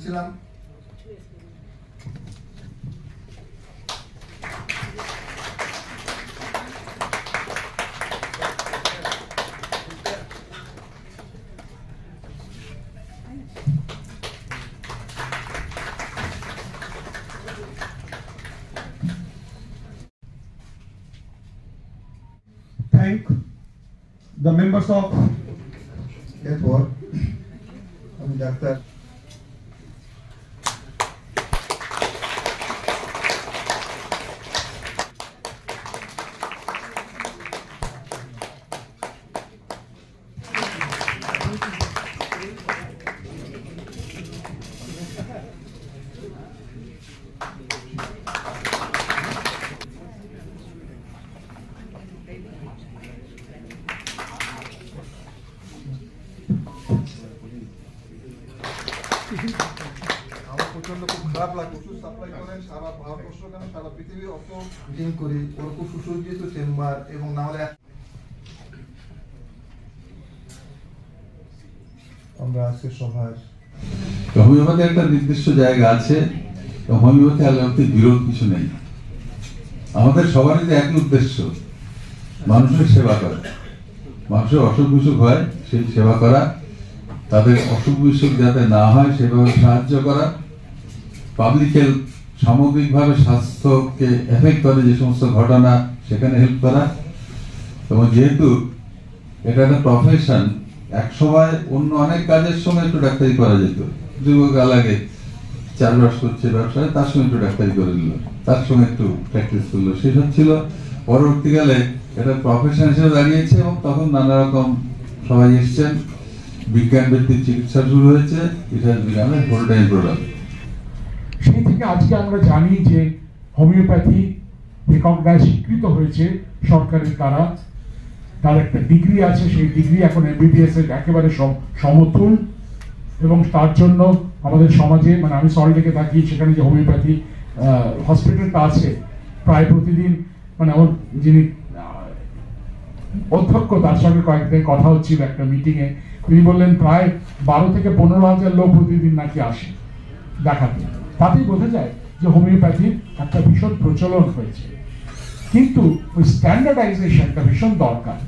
ছিলাম। Thank the members of এরপর আমি ডাক্তার আমার প্রচন্ড খুব খারাপ লাগে। ওষুধ সাপ্লাই করেন সারা ভারতবর্ষ কেন সারা পৃথিবীর অত মিটিং করি, ওর খুব সুসজ্জিত চেম্বার এবং না হলে আমরা আজকে সভার হোমিওপ্যাথি একটা নির্দিষ্ট জায়গা আছে। হোমিওপ্যাথি অ্যালোপ্যাথি বিরোধ কিছু নেই। আমাদের সবারই যে একই উদ্দেশ্য, মানুষের সেবা করা। মানুষের অসুখ বিসুখ হয়, সেই সেবা করা, তাদের অসুখ বিসুখ যাতে না হয় সেভাবে সাহায্য করা, পাবলিকের সামগ্রিকভাবে স্বাস্থ্যকে এফেক্ট করে যে সমস্ত ঘটনা সেখানে হেল্প করা। এবং যেহেতু এটা একটা প্রফেশন, এক সময় অন্য অনেক কাজের সময় একটু ডাক্তারি করা যেত। যুবকাল আগে চাষবাস করছে, ব্যবসায়, তার সঙ্গে একটু ডাক্তারি করে নিল, তার সঙ্গে একটু প্র্যাকটিস করলো, সেসব ছিল। পরবর্তীকালে এটা প্রফেশন হিসেবে দাঁড়িয়েছে এবং তখন নানা রকম সবাই এসছেন, বিজ্ঞান ভিত্তিক চিকিৎসা শুরু হয়েছে। It has become a full time programme. সেই থেকে আজকে আমরা জানি যে হোমিওপ্যাথি রিকগনাইজ স্বীকৃত হয়েছে সরকারের দ্বারা। তার একটা ডিগ্রি আছে, সেই ডিগ্রি এখন এমবিবিএস এর একেবারে সমতুল। এবং তার জন্য আমাদের সমাজে, মানে আমি সল্টলেকে থাকি, সেখানে যে হোমিওপ্যাথি হসপিটালটা আছে, প্রায় প্রতিদিন, মানে ওর যিনি অধ্যক্ষ, তার সঙ্গে কয়েকদিন কথা হচ্ছিল একটা মিটিংয়ে, তিনি বললেন প্রায় 12 থেকে 15,000 লোক প্রতিদিন নাকি আসে দেখাতে। তাতেই বোঝা যায় যে হোমিওপ্যাথির একটা ভীষণ প্রচলন হয়েছে, কিন্তু ওই স্ট্যান্ডার্ডাইজেশনটা ভীষণ দরকার।